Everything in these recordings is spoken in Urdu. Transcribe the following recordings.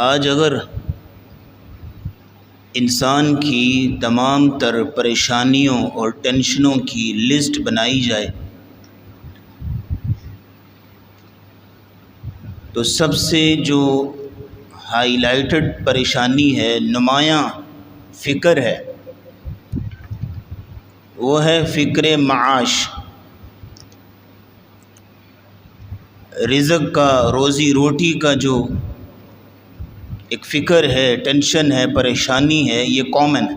آج اگر انسان کی تمام تر پریشانیوں اور ٹینشنوں کی لسٹ بنائی جائے تو سب سے جو ہائی لائٹڈ پریشانی ہے، نمایاں فکر ہے، وہ ہے فکر معاش، رزق کا، روزی روٹی کا جو ایک فکر ہے، ٹینشن ہے، پریشانی ہے، یہ کامن ہے۔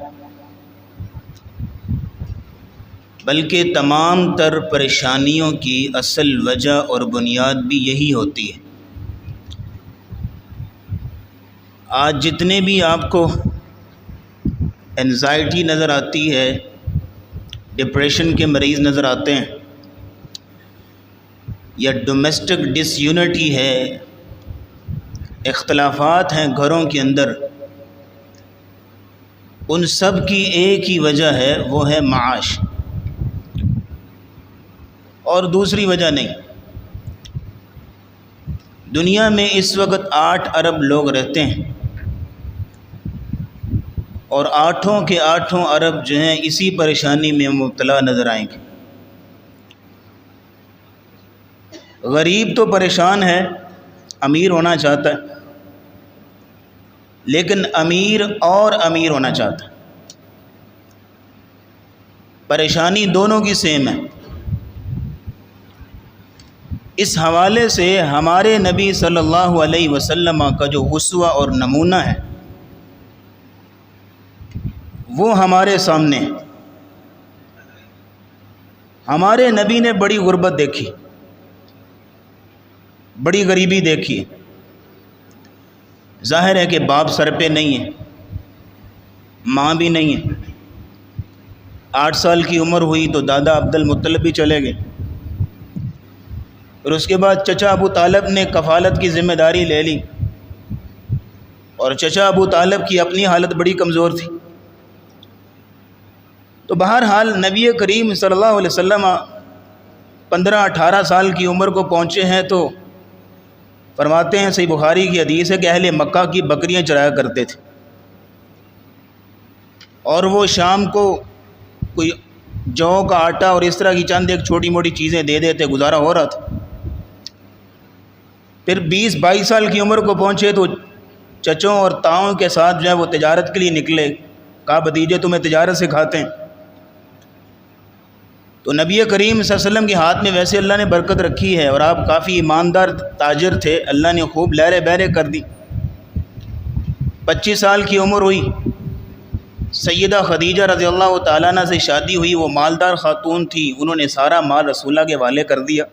بلکہ تمام تر پریشانیوں کی اصل وجہ اور بنیاد بھی یہی ہوتی ہے۔ آج جتنے بھی آپ کو انزائٹی نظر آتی ہے، ڈپریشن کے مریض نظر آتے ہیں، یا ڈومیسٹک ڈس یونٹی ہے، اختلافات ہیں گھروں کے اندر، ان سب کی ایک ہی وجہ ہے، وہ ہے معاش، اور دوسری وجہ نہیں۔ دنیا میں اس وقت 8 ارب لوگ رہتے ہیں، اور 8 کے 8 ارب جو ہیں اسی پریشانی میں مبتلا نظر آئیں گے۔ غریب تو پریشان ہے، امیر ہونا چاہتا ہے، لیکن امیر اور امیر ہونا چاہتا ہے، پریشانی دونوں کی سیم ہے۔ اس حوالے سے ہمارے نبی صلی اللہ علیہ وسلم کا جو اسوہ اور نمونہ ہے وہ ہمارے سامنے ہے۔ ہمارے نبی نے بڑی غربت دیکھی، بڑی غریبی دیکھی۔ ظاہر ہے کہ باپ سر پہ نہیں ہے، ماں بھی نہیں ہے۔ 8 سال کی عمر ہوئی تو دادا عبد المطلب بھی چلے گئے، پھر اس کے بعد چچا ابو طالب نے کفالت کی ذمہ داری لے لی، اور چچا ابو طالب کی اپنی حالت بڑی کمزور تھی۔ تو بہرحال نبی کریم صلی اللہ علیہ وسلم 15-18 سال کی عمر کو پہنچے ہیں تو فرماتے ہیں، صحیح بخاری کی حدیث ہے کہ اہل مکہ کی بکریاں چرایا کرتے تھے، اور وہ شام کو کوئی جو کا آٹا اور اس طرح کی چند ایک چھوٹی موٹی چیزیں دے دیتے، گزارا ہو رہا تھا۔ پھر 20-22 سال کی عمر کو پہنچے تو چچوں اور تاؤں کے ساتھ جو ہے وہ تجارت کے لیے نکلے۔ کہا بھتیجے تمہیں تجارت سکھاتے ہیں۔ تو نبی کریم صلی اللہ علیہ وسلم کے ہاتھ میں ویسے اللہ نے برکت رکھی ہے، اور آپ کافی ایماندار تاجر تھے، اللہ نے خوب لہریں بہریں کر دی۔ 25 سال کی عمر ہوئی، سیدہ خدیجہ رضی اللہ تعالیٰ عنہ سے شادی ہوئی، وہ مالدار خاتون تھی، انہوں نے سارا مال رسول اللہ کے حوالے کر دیا،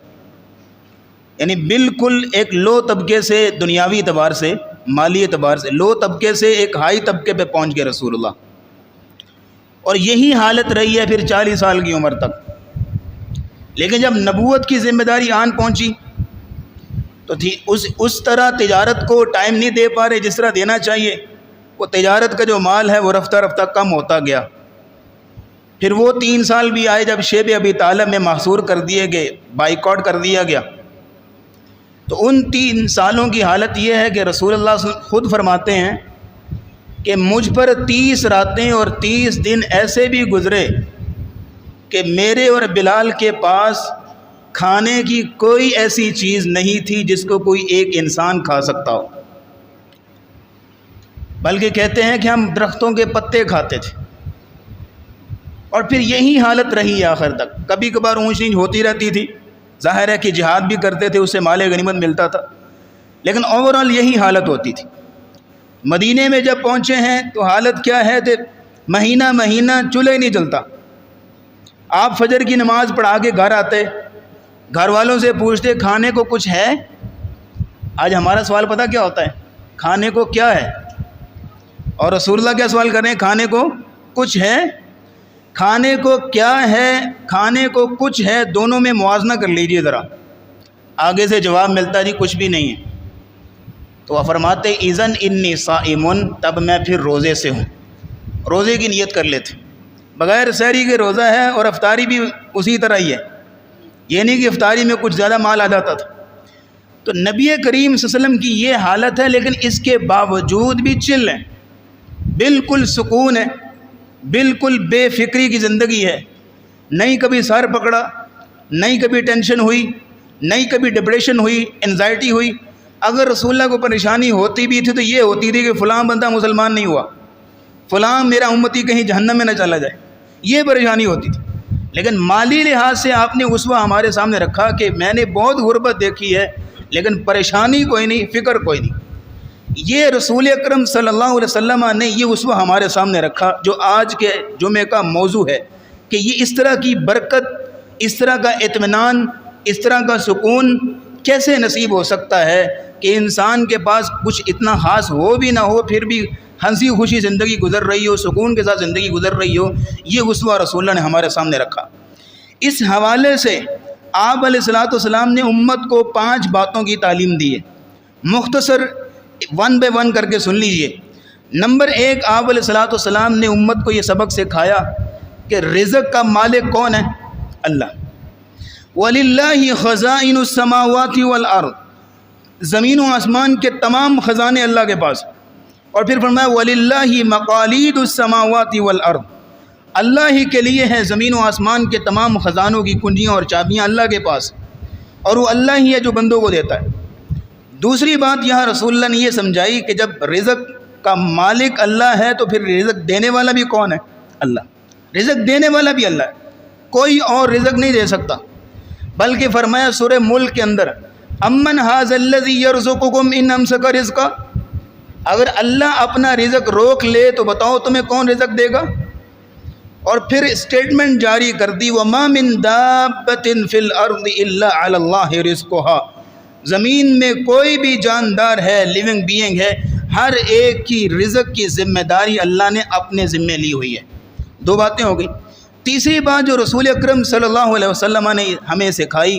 یعنی بالکل ایک لو طبقے سے، دنیاوی اعتبار سے، مالی اعتبار سے لو طبقے سے ایک ہائی طبقے پہ پہنچ گئے رسول اللہ۔ اور یہی حالت رہی ہے پھر 40 سال کی عمر تک۔ لیکن جب نبوت کی ذمہ داری آن پہنچی تو تھی اس طرح تجارت کو ٹائم نہیں دے پا رہے جس طرح دینا چاہیے، وہ تجارت کا جو مال ہے وہ رفتہ رفتہ کم ہوتا گیا۔ پھر وہ 3 سال بھی آئے جب شیب ابی طالب میں محصور کر دیے گئے، بائیکاٹ کر دیا گیا۔ تو ان 3 سالوں کی حالت یہ ہے کہ رسول اللہ صلی اللہ علیہ وسلم خود فرماتے ہیں کہ مجھ پر 30 راتیں اور 30 دن ایسے بھی گزرے کہ میرے اور بلال کے پاس کھانے کی کوئی ایسی چیز نہیں تھی جس کو کوئی ایک انسان کھا سکتا ہو، بلکہ کہتے ہیں کہ ہم درختوں کے پتے کھاتے تھے۔ اور پھر یہی حالت رہی آخر تک، کبھی کبھار اونچ نیچ ہوتی رہتی تھی، ظاہر ہے کہ جہاد بھی کرتے تھے، اس سے مال غنیمت ملتا تھا، لیکن اوورآل یہی حالت ہوتی تھی۔ مدینے میں جب پہنچے ہیں تو حالت کیا ہے کہ مہینہ چولہا ہی نہیں جلتا۔ آپ فجر کی نماز پڑھا کے گھر آتے، گھر والوں سے پوچھتے کھانے کو کچھ ہے؟ آج ہمارا سوال پتہ کیا ہوتا ہے؟ کھانے کو کیا ہے؟ اور رسول اللہ کیا سوال کر رہے ہیں؟ کھانے کو کچھ ہے؟ کھانے کو کیا ہے، کھانے کو کچھ ہے، دونوں میں موازنہ کر لیجئے ذرا۔ آگے سے جواب ملتا جی کچھ بھی نہیں ہے۔ تو وہ فرماتے اذن انی صائم، تب میں پھر روزے سے ہوں، روزے کی نیت کر لیتے، بغیر سحری کے روزہ ہے، اور افطاری بھی اسی طرح ہی ہے، یہ نہیں کہ افطاری میں کچھ زیادہ مال آ جاتا تھا۔ تو نبی کریم صلی اللہ علیہ وسلم کی یہ حالت ہے، لیکن اس کے باوجود بھی چل ہیں، بالکل سکون ہے، بالکل بے فکری کی زندگی ہے، نہیں کبھی سر پکڑا، نہیں کبھی ٹینشن ہوئی، نہیں کبھی ڈپریشن ہوئی، انزائٹی ہوئی۔ اگر رسول اللہ کو پریشانی ہوتی بھی تھی تو یہ ہوتی تھی کہ فلاں بندہ مسلمان نہیں ہوا، فلاں میرا امتی کہیں جہنم میں نہ چلا جائے، یہ پریشانی ہوتی تھی۔ لیکن مالی لحاظ سے آپ نے اسوہ ہمارے سامنے رکھا کہ میں نے بہت غربت دیکھی ہے لیکن پریشانی کوئی نہیں، فکر کوئی نہیں۔ یہ رسول اکرم صلی اللہ علیہ وسلم نے یہ اسوہ ہمارے سامنے رکھا، جو آج کے جمعے کا موضوع ہے، کہ یہ اس طرح کی برکت، اس طرح کا اطمینان، اس طرح کا سکون کیسے نصیب ہو سکتا ہے کہ انسان کے پاس کچھ اتنا خاص ہو بھی نہ ہو، پھر بھی ہنسی خوشی زندگی گزر رہی ہو، سکون کے ساتھ زندگی گزر رہی ہو۔ یہ اسوہ رسول اللہ نے ہمارے سامنے رکھا۔ اس حوالے سے آپ علیہ السلام نے امت کو 5 باتوں کی تعلیم دی ہے، مختصر 1 بائی 1 کر کے سن لیجئے۔ نمبر 1، آپ علیہ السلام نے امت کو یہ سبق سکھایا کہ رزق کا مالک کون ہے؟ اللہ۔ وَلِلَّهِ خَزَائِنُ السَّمَاوَاتِ وَالْأَرْضِ، زمین و آسمان کے تمام خزانے اللہ کے پاس۔ اور پھر فرمایا وَلِلَّهِ مَقَالِيدُ السَّمَاوَاتِ وَالْأَرْضِ، اللہ ہی کے لیے ہے زمین و آسمان کے تمام خزانوں کی کنجیاں اور چابیاں اللہ کے پاس، اور وہ اللہ ہی ہے جو بندوں کو دیتا ہے۔ دوسری بات یہاں رسول اللہ نے یہ سمجھائی کہ جب رزق کا مالک اللہ ہے تو پھر رزق دینے والا بھی کون ہے؟ اللہ۔ رزق دینے والا بھی اللہ ہے، کوئی اور رزق نہیں دے سکتا۔ بلکہ فرمایا سورہ ملک کے اندر امن ھذا الذی یرزقکم ان امسک رزقا، اگر اللہ اپنا رزق روک لے تو بتاؤ تمہیں کون رزق دے گا؟ اور پھر اسٹیٹمنٹ جاری کر دی وما من دابۃ فی الارض الا علی اللہ رزقها، زمین میں کوئی بھی جاندار ہے، لیونگ بینگ ہے، ہر ایک کی رزق کی ذمہ داری اللہ نے اپنے ذمہ لی ہوئی ہے۔ 2 باتیں ہو گئی۔ تیسری بات جو رسول اکرم صلی اللہ علیہ وسلم نے ہمیں سکھائی،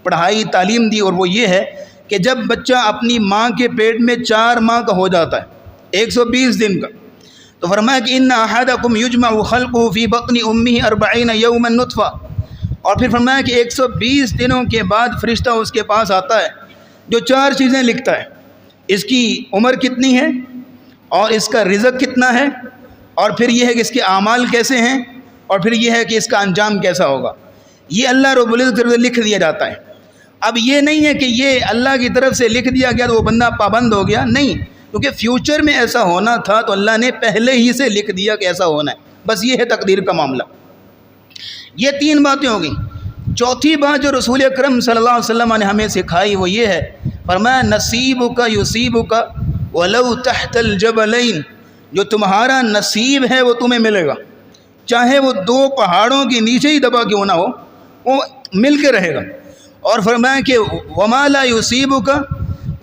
پڑھائی، تعلیم دی، اور وہ یہ ہے کہ جب بچہ اپنی ماں کے پیٹ میں 4 ماہ کا ہو جاتا ہے، 120 دن کا، تو فرمایا کہ ان احدکم یجمع خلقه فی بطن امہ 40 یوما نطفہ، اور پھر فرمایا کہ 120 دنوں کے بعد فرشتہ اس کے پاس آتا ہے جو 4 چیزیں لکھتا ہے، اس کی عمر کتنی ہے، اور اس کا رزق کتنا ہے، اور پھر یہ ہے کہ اس کے اعمال کیسے ہیں، اور پھر یہ ہے کہ اس کا انجام کیسا ہوگا۔ یہ اللہ رب العزت سے لکھ دیا جاتا ہے۔ اب یہ نہیں ہے کہ یہ اللہ کی طرف سے لکھ دیا گیا تو وہ بندہ پابند ہو گیا، نہیں، کیونکہ فیوچر میں ایسا ہونا تھا تو اللہ نے پہلے ہی سے لکھ دیا کہ ایسا ہونا ہے، بس یہ ہے تقدیر کا معاملہ۔ یہ 3 باتیں ہو گئیں۔ چوتھی بات جو رسول اکرم صلی اللہ علیہ وسلم نے ہمیں سکھائی وہ یہ ہے، فرمایا نصیبک یصیبک ولو تحت الجبلین، جو تمہارا نصیب ہے وہ تمہیں ملے گا، چاہے وہ 2 پہاڑوں کے نیچے ہی دبا کیوں نہ ہو، وہ مل کے رہے گا۔ اور فرمایا کہ وما لا یصیبک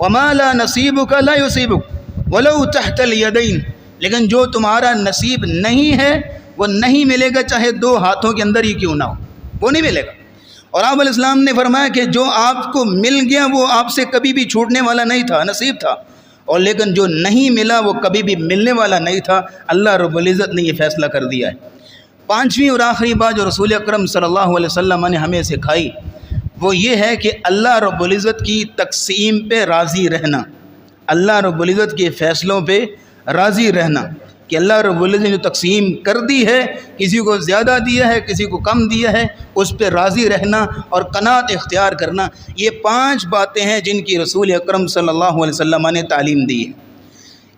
وما لا نصیبک لا یصیبک ولو تحت الیدین، لیکن جو تمہارا نصیب نہیں ہے وہ نہیں ملے گا، چاہے 2 ہاتھوں کے اندر ہی کیوں نہ ہو، وہ نہیں ملے گا۔ اور آپ علیہ السلام نے فرمایا کہ جو آپ کو مل گیا وہ آپ سے کبھی بھی چھوٹنے والا نہیں تھا، نصیب تھا، اور لیکن جو نہیں ملا وہ کبھی بھی ملنے والا نہیں تھا، اللہ رب العزت نے یہ فیصلہ کر دیا ہے۔ 5ویں اور آخری بات جو رسول اکرم صلی اللہ علیہ وسلم نے ہمیں سکھائی وہ یہ ہے کہ اللہ رب العزت کی تقسیم پہ راضی رہنا، اللہ رب العزت کے فیصلوں پہ راضی رہنا، کہ اللہ رب العزت نے جو تقسیم کر دی ہے، کسی کو زیادہ دیا ہے، کسی کو کم دیا ہے، اس پہ راضی رہنا اور قناعت اختیار کرنا۔ یہ 5 باتیں ہیں جن کی رسول اکرم صلی اللہ علیہ وسلم نے تعلیم دی ہے۔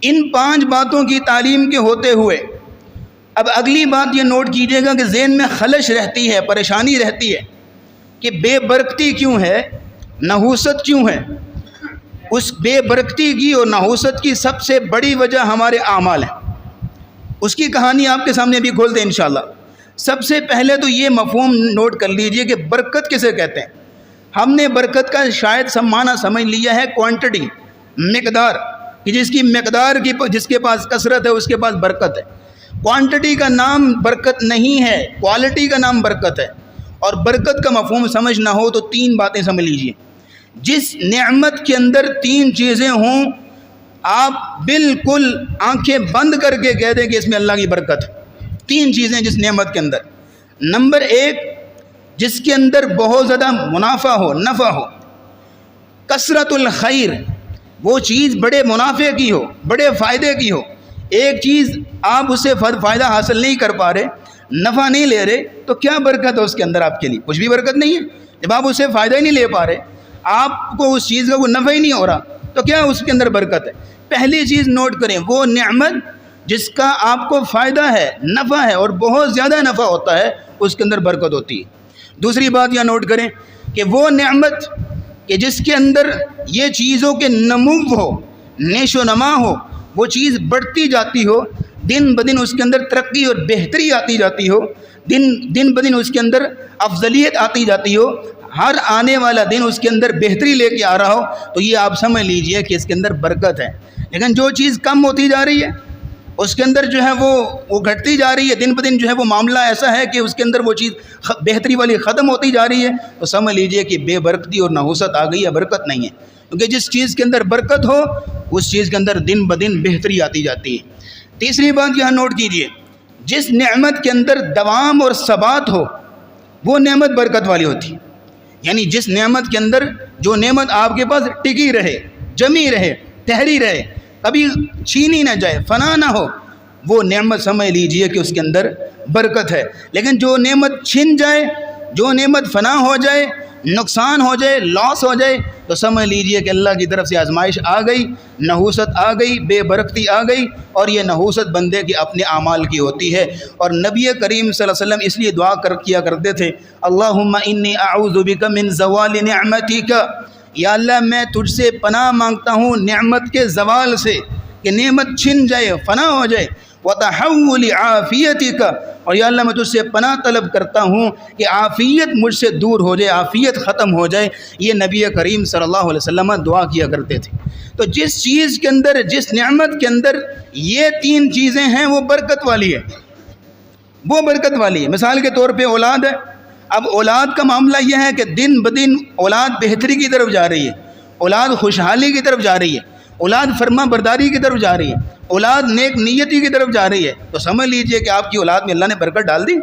ان 5 باتوں کی تعلیم کے ہوتے ہوئے اب اگلی بات یہ نوٹ کیجئے گا کہ ذہن میں خلش رہتی ہے، پریشانی رہتی ہے کہ بے برکتی کیوں ہے، نحوست کیوں ہے۔ اس بے برکتی کی اور نحوست کی سب سے بڑی وجہ ہمارے اعمال ہیں۔ اس کی کہانی آپ کے سامنے بھی کھول دیں انشاءاللہ۔ سب سے پہلے تو یہ مفہوم نوٹ کر لیجئے کہ برکت کسے کہتے ہیں۔ ہم نے برکت کا شاید سب معنی سمجھ لیا ہے کوانٹٹی، مقدار، کہ جس کی مقدار کی جس کے پاس کثرت ہے اس کے پاس برکت ہے۔ کوانٹٹی کا نام برکت نہیں ہے، کوالٹی کا نام برکت ہے۔ اور برکت کا مفہوم سمجھ نہ ہو تو 3 باتیں سمجھ لیجئے۔ جس نعمت کے اندر 3 چیزیں ہوں آپ بالکل آنکھیں بند کر کے کہہ دیں کہ اس میں اللہ کی برکت ہے۔ 3 چیزیں جس نعمت کے اندر، نمبر 1 جس کے اندر بہت زیادہ منافع ہو، نفع ہو، کثرت الخیر، وہ چیز بڑے منافع کی ہو، بڑے فائدے کی ہو، ایک چیز آپ اسے فائدہ حاصل نہیں کر پا رہے، نفع نہیں لے رہے، تو کیا برکت ہے اس کے اندر؟ آپ کے لیے کچھ بھی برکت نہیں ہے۔ جب آپ اسے فائدہ ہی نہیں لے پا رہے، آپ کو اس چیز کا کوئی نفع ہی نہیں ہو رہا، تو کیا اس کے اندر برکت ہے؟ پہلی چیز نوٹ کریں، وہ نعمت جس کا آپ کو فائدہ ہے، نفع ہے، اور بہت زیادہ نفع ہوتا ہے، اس کے اندر برکت ہوتی ہے۔ دوسری بات یہ نوٹ کریں کہ وہ نعمت کہ جس کے اندر یہ چیزوں کے نمو ہو، نیش و نما ہو، وہ چیز بڑھتی جاتی ہو، دن بدن اس کے اندر ترقی اور بہتری آتی جاتی ہو، دن بدن اس کے اندر افضلیت آتی جاتی ہو، ہر آنے والا دن اس کے اندر بہتری لے کے آ رہا ہو، تو یہ آپ سمجھ لیجئے کہ اس کے اندر برکت ہے۔ لیکن جو چیز کم ہوتی جا رہی ہے، اس کے اندر جو ہے وہ گھٹتی جا رہی ہے، دن بدن جو ہے وہ معاملہ ایسا ہے کہ اس کے اندر وہ چیز بہتری والی ختم ہوتی جا رہی ہے، تو سمجھ لیجئے کہ بے برکتی اور نحوست آ گئی ہے، برکت نہیں ہے۔ کیونکہ جس چیز کے اندر برکت ہو، اس چیز کے اندر دن بدن بہتری آتی جاتی ہے۔ تیسری بات یہاں نوٹ کیجئے، جس نعمت کے اندر دوام اور ثبات ہو، وہ نعمت برکت والی ہوتی ہے۔ یعنی جس نعمت کے اندر جو نعمت آپ کے پاس ٹکی رہے، جمی رہے، ٹھہری رہے، کبھی چھینی نہ جائے، فنا نہ ہو، وہ نعمت سمجھ لیجئے کہ اس کے اندر برکت ہے۔ لیکن جو نعمت چھن جائے، جو نعمت فنا ہو جائے، نقصان ہو جائے، لاس ہو جائے، تو سمجھ لیجئے کہ اللہ کی طرف سے آزمائش آ گئی، نحوست آ گئی، بے برکتی آ گئی، اور یہ نحوست بندے کے اپنے اعمال کی ہوتی ہے۔ اور نبی کریم صلی اللہ علیہ وسلم اس لیے دعا کیا کرتے تھے، اللہم انی اعوذ بک من زوال نعمتک، یا اللہ میں تجھ سے پناہ مانگتا ہوں نعمت کے زوال سے، کہ نعمت چھن جائے، فنا ہو جائے، وتحول عافیتک، اور یا اللہ میں تجھ سے پناہ طلب کرتا ہوں کہ عافیت مجھ سے دور ہو جائے، عافیت ختم ہو جائے۔ یہ نبی کریم صلی اللہ علیہ وسلم دعا کیا کرتے تھے۔ تو جس چیز کے اندر، جس نعمت کے اندر یہ تین چیزیں ہیں، وہ برکت والی ہے، وہ برکت والی ہے۔ مثال کے طور پہ اولاد ہے، اب اولاد کا معاملہ یہ ہے کہ دن بدن اولاد بہتری کی طرف جا رہی ہے، اولاد خوشحالی کی طرف جا رہی ہے، اولاد فرما برداری کی طرف جا رہی ہے، اولاد نیک نیتی کی طرف جا رہی ہے، تو سمجھ لیجئے کہ آپ کی اولاد میں اللہ نے برکت ڈال دی۔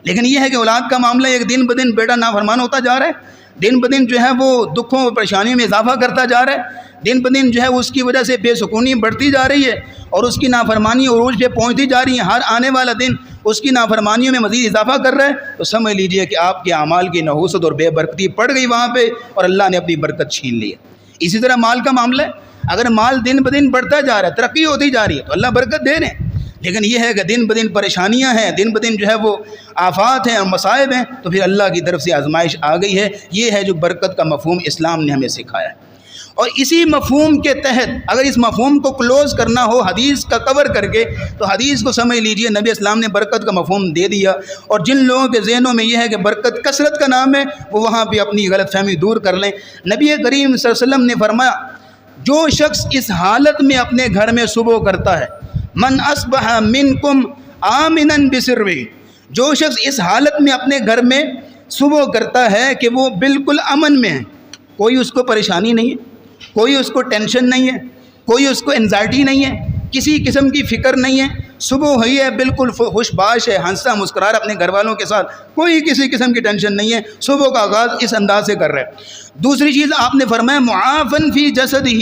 لیکن یہ ہے کہ اولاد کا معاملہ ایک دن بدن بیٹا نافرمان ہوتا جا رہا ہے، دن بدن جو ہے وہ دکھوں اور پریشانیوں میں اضافہ کرتا جا رہا ہے، دن بدن جو ہے اس کی وجہ سے بے سکونی بڑھتی جا رہی ہے، اور اس کی نافرمانی عروج پہ پہنچتی جا رہی ہے، ہر آنے والا دن اس کی نافرمانیوں میں مزید اضافہ کر رہا ہے، تو سمجھ لیجئے کہ آپ کے اعمال کی نحوست اور بے برکتی پڑ گئی وہاں پہ، اور اللہ نے اپنی برکت چھین لی ہے۔ اسی طرح مال کا معاملہ ہے، اگر مال دن بدن بڑھتا جا رہا ہے، ترقی ہوتی جا رہی ہے، تو اللہ برکت دے رہے ہیں۔ لیکن یہ ہے کہ دن بدن پریشانیاں ہیں، دن بدن جو ہے وہ آفات ہیں اور مصائب ہیں، تو پھر اللہ کی طرف سے آزمائش آ گئی ہے۔ یہ ہے جو برکت کا مفہوم اسلام نے ہمیں سکھایا ہے۔ اور اسی مفہوم کے تحت اگر اس مفہوم کو کلوز کرنا ہو حدیث کا کور کر کے، تو حدیث کو سمجھ لیجئے نبی اسلام نے برکت کا مفہوم دے دیا، اور جن لوگوں کے ذہنوں میں یہ ہے کہ برکت کثرت کا نام ہے، وہ وہاں پہ اپنی غلط فہمی دور کر لیں۔ نبی کریم صلی اللہ علیہ وسلم نے فرمایا، جو شخص اس حالت میں اپنے گھر میں صبح کرتا ہے، من اصبح منکم آمنا بسرہ، جو شخص اس حالت میں اپنے گھر میں صبح کرتا ہے کہ وہ بالکل امن میں ہے، کوئی اس کو پریشانی نہیں ہے، کوئی اس کو ٹینشن نہیں ہے، کوئی اس کو انزائٹی نہیں ہے، کسی قسم کی فکر نہیں ہے، صبح ہوئی ہے بالکل خوش باش ہے، ہنسا مسکرا رہا اپنے گھر والوں کے ساتھ، کوئی کسی قسم کی ٹینشن نہیں ہے، صبح کا آغاز اس انداز سے کر رہا ہے۔ دوسری چیز آپ نے فرمایا معافن فی جسدہ،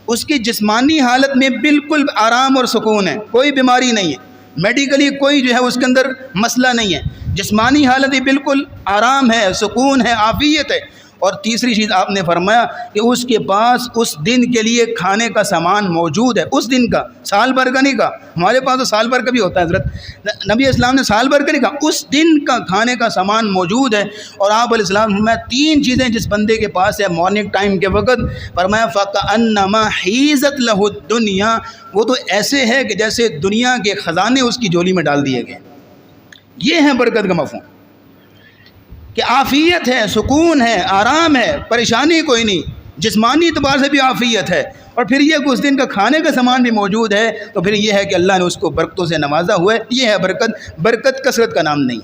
اس کی جسمانی حالت میں بالکل آرام اور سکون ہے، کوئی بیماری نہیں ہے، میڈیکلی کوئی جو ہے اس کے اندر مسئلہ نہیں ہے، جسمانی حالت بھی بالکل آرام ہے، سکون ہے، عافیت ہے۔ اور تیسری چیز آپ نے فرمایا کہ اس کے پاس اس دن کے لیے کھانے کا سامان موجود ہے، اس دن کا، سال بھر کا نہیں کہا، ہمارے پاس تو سال بھر کا بھی ہوتا ہے حضرت، نبی اسلام نے سال بھر کا نہیں کہا، اس دن کا کھانے کا سامان موجود ہے۔ اور آپ علیہ السلام فرمایا تین چیزیں جس بندے کے پاس ہے مارننگ ٹائم کے وقت، فرمایا فَكَأَنَّمَا حِيزَتْ لَهُ الدُّنْيَا، وہ تو ایسے ہے کہ جیسے دنیا کے خزانے اس کی جولی میں ڈال دیے گئے۔ یہ ہے برکت کا مفہوم، کہ عافیت ہے، سکون ہے، آرام ہے، پریشانی کوئی نہیں، جسمانی اعتبار سے بھی عافیت ہے، اور پھر یہ کہ اس دن کا کھانے کا سامان بھی موجود ہے، تو پھر یہ ہے کہ اللہ نے اس کو برکتوں سے نوازا ہوا ہے۔ یہ ہے برکت، برکت کثرت کا نام نہیں،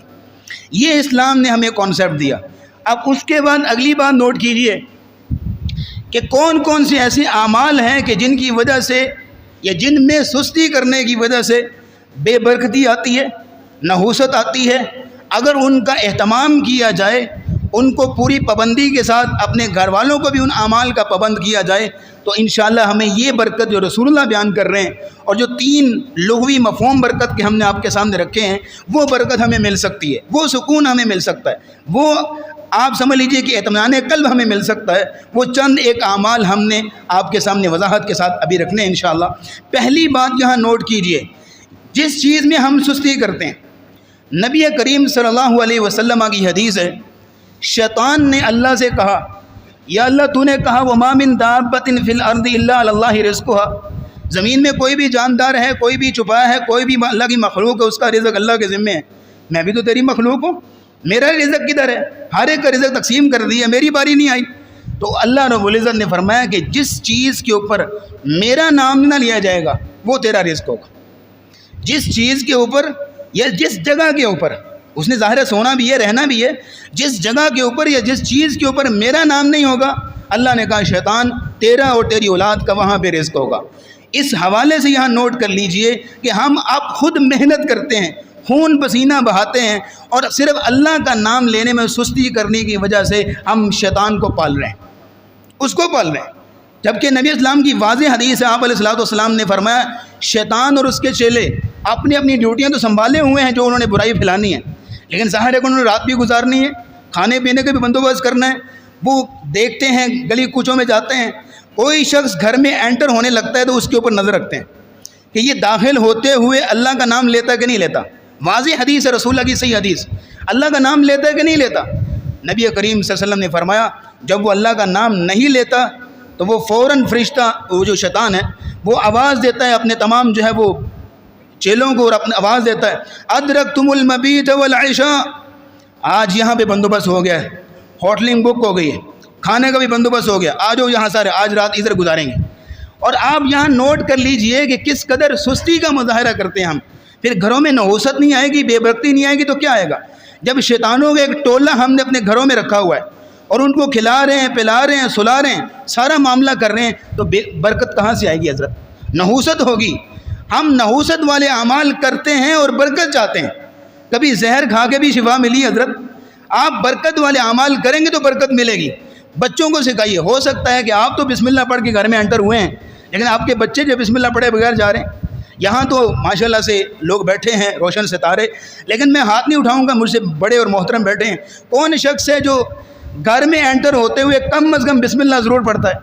یہ اسلام نے ہمیں کانسیپٹ دیا۔ اب اس کے بعد اگلی بات نوٹ کیجئے کہ کون کون سے ایسے اعمال ہیں کہ جن کی وجہ سے یا جن میں سستی کرنے کی وجہ سے بے برکتی آتی ہے، نحوست آتی ہے، اگر ان کا اہتمام کیا جائے، ان کو پوری پابندی کے ساتھ اپنے گھر والوں کو بھی ان اعمال کا پابند کیا جائے تو انشاءاللہ ہمیں یہ برکت جو رسول اللہ بیان کر رہے ہیں اور جو 3 لغوی مفہوم برکت کے ہم نے آپ کے سامنے رکھے ہیں وہ برکت ہمیں مل سکتی ہے، وہ سکون ہمیں مل سکتا ہے، وہ آپ سمجھ لیجئے کہ اطمینان قلب ہمیں مل سکتا ہے۔ وہ چند ایک اعمال ہم نے آپ کے سامنے وضاحت کے ساتھ ابھی رکھنے ہیں انشاءاللہ۔ پہلی بات یہاں نوٹ کیجئے، جس چیز میں ہم سستی کرتے ہیں، نبی کریم صلی اللہ علیہ وسلم کی حدیث ہے، شیطان نے اللہ سے کہا یا اللہ تو نے کہا وَمَا مِن دَابَّةٍ فِي الْأَرْضِ إِلَّا عَلَى اللَّهِ رِزْقُهَا، زمین میں کوئی بھی جاندار ہے، کوئی بھی چھپایا ہے، کوئی بھی اللہ کی مخلوق ہے، اس کا رزق اللہ کے ذمے ہے۔ میں بھی تو تیری مخلوق ہوں، میرا رزق کدھر ہے؟ ہر ایک کا رزق تقسیم کر دیا، میری باری نہیں آئی۔ تو اللہ رب العزت نے فرمایا کہ جس چیز کے اوپر میرا نام نہ لیا جائے گا وہ تیرا رزق ہوگا، جس چیز کے اوپر یا جس جگہ کے اوپر، اس نے ظاہر سونا بھی ہے، رہنا بھی ہے، جس جگہ کے اوپر یا جس چیز کے اوپر میرا نام نہیں ہوگا، اللہ نے کہا شیطان تیرا اور تیری اولاد کا وہاں پہ رزق ہوگا۔ اس حوالے سے یہاں نوٹ کر لیجئے کہ ہم اب خود محنت کرتے ہیں، خون پسینہ بہاتے ہیں اور صرف اللہ کا نام لینے میں سستی کرنے کی وجہ سے ہم شیطان کو پال رہے ہیں، اس کو پال رہے ہیں، جبکہ نبی اسلام کی واضح حدیث ہے، آپ علیہ الصلوۃ والسلام نے فرمایا شیطان اور اس کے چیلے اپنی اپنی ڈیوٹیاں تو سنبھالے ہوئے ہیں جو انہوں نے برائی پھیلانی ہے، لیکن ظاہر ہے کہ انہوں نے رات بھی گزارنی ہے، کھانے پینے کا بھی بندوبست کرنا ہے۔ وہ دیکھتے ہیں، گلی کوچوں میں جاتے ہیں، کوئی شخص گھر میں انٹر ہونے لگتا ہے تو اس کے اوپر نظر رکھتے ہیں کہ یہ داخل ہوتے ہوئے اللہ کا نام لیتا ہے کہ نہیں لیتا۔ واضح حدیث ہے، رسول اللہ کی صحیح حدیث، اللہ کا نام لیتا ہے کہ نہیں لیتا۔ نبی کریم صلی اللہ علیہ وسلم نے فرمایا جب وہ اللہ کا نام نہیں لیتا تو وہ فوراً فرشتہ، وہ جو شیطان ہے، وہ آواز دیتا ہے اپنے تمام جو ہے وہ چیلوں کو، اور اپنے آواز دیتا ہے ادرکتم المبیت والعشاء، آج یہاں پہ بندوبست ہو گیا ہے، ہوٹلنگ بک ہو گئی ہے، کھانے کا بھی بندوبست ہو گیا، آجو یہاں سارے آج رات ادھر گزاریں گے۔ اور آپ یہاں نوٹ کر لیجئے کہ کس قدر سستی کا مظاہرہ کرتے ہیں ہم۔ پھر گھروں میں نحوست نہیں آئے گی، بے برکتی نہیں آئے گی تو کیا آئے گا؟ جب شیطانوں کا ایک ٹولہ ہم نے اپنے گھروں میں رکھا ہوا ہے اور ان کو کھلا رہے ہیں، پلا رہے ہیں، سلا رہے ہیں، سارا معاملہ کر رہے ہیں، تو برکت کہاں سے آئے گی حضرت؟ نحوست ہوگی۔ ہم نحوست والے اعمال کرتے ہیں اور برکت چاہتے ہیں، کبھی زہر کھا کے بھی شفا ملی حضرت؟ آپ برکت والے اعمال کریں گے تو برکت ملے گی۔ بچوں کو سکھائیے، ہو سکتا ہے کہ آپ تو بسم اللہ پڑھ کے گھر میں انٹر ہوئے ہیں، لیکن آپ کے بچے جو بسم اللہ پڑھے بغیر جا رہے ہیں۔ یہاں تو ماشاءاللہ سے لوگ بیٹھے ہیں، روشن ستارے، لیکن میں ہاتھ نہیں اٹھاؤں گا، مجھ سے بڑے اور محترم بیٹھے ہیں، کون شخص ہے جو گھر میں انٹر ہوتے ہوئے کم از کم بسم اللہ ضرور پڑھتا ہے؟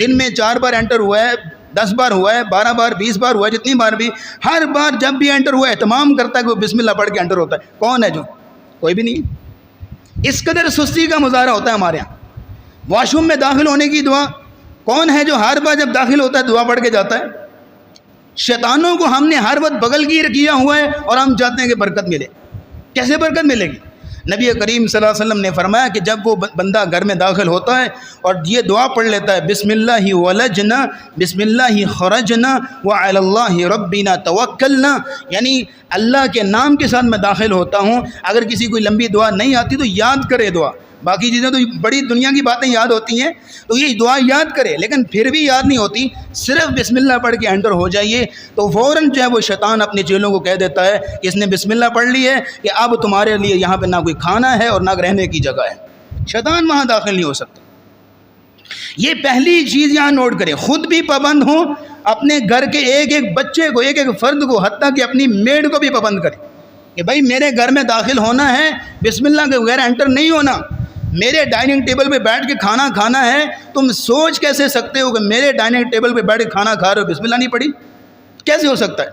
دن میں 4 بار انٹر ہوا ہے، 10 بار ہوا ہے، 12 بار، 20 بار ہوا ہے، جتنی بار بھی، ہر بار جب بھی انٹر ہوا ہے اہتمام کرتا ہے کہ وہ بسم اللہ پڑھ کے انٹر ہوتا ہے۔ کون ہے جو؟ کوئی بھی نہیں۔ اس قدر سستی کا مظاہرہ ہوتا ہے ہمارے یہاں۔ واش روم میں داخل ہونے کی دعا، کون ہے جو ہر بار جب داخل ہوتا ہے دعا پڑھ کے جاتا ہے؟ شیطانوں کو ہم نے ہر وقت بغل گیر کیا ہوا ہے اور ہم چاہتے ہیں کہ برکت ملے۔ کیسے برکت ملے گی؟ نبی کریم صلی اللہ علیہ وسلم نے فرمایا کہ جب وہ بندہ گھر میں داخل ہوتا ہے اور یہ دعا پڑھ لیتا ہے بسم اللہ ولجنا بسم اللہ خرجنا وعلی اللہ ربنا توکلنا، یعنی اللہ کے نام کے ساتھ میں داخل ہوتا ہوں۔ اگر کسی کوئی لمبی دعا نہیں آتی تو یاد کرے دعا، باقی چیزیں تو بڑی دنیا کی باتیں یاد ہوتی ہیں، تو یہ دعا یاد کرے، لیکن پھر بھی یاد نہیں ہوتی، صرف بسم اللہ پڑھ کے انٹر ہو جائیے تو فوراً جو ہے وہ شیطان اپنے چیلوں کو کہہ دیتا ہے کہ اس نے بسم اللہ پڑھ لی ہے کہ اب تمہارے لیے یہاں پہ نہ کوئی کھانا ہے اور نہ رہنے کی جگہ ہے۔ شیطان وہاں داخل نہیں ہو سکتا۔ یہ پہلی چیز یہاں نوٹ کریں، خود بھی پابند ہوں، اپنے گھر کے ایک ایک بچے کو، ایک ایک فرد کو، حتیٰ کہ اپنی میڈ کو بھی پابند کریں کہ بھائی میرے گھر میں داخل ہونا ہے، بسم اللہ کے بغیر انٹر نہیں ہونا۔ میرے ڈائننگ ٹیبل پہ بیٹھ کے کھانا کھانا ہے، تم سوچ کیسے سکتے ہو کہ میرے ڈائننگ ٹیبل پہ بیٹھ کے کھانا کھا رہے ہو بسم اللہ نہیں پڑھی؟ کیسے ہو سکتا ہے؟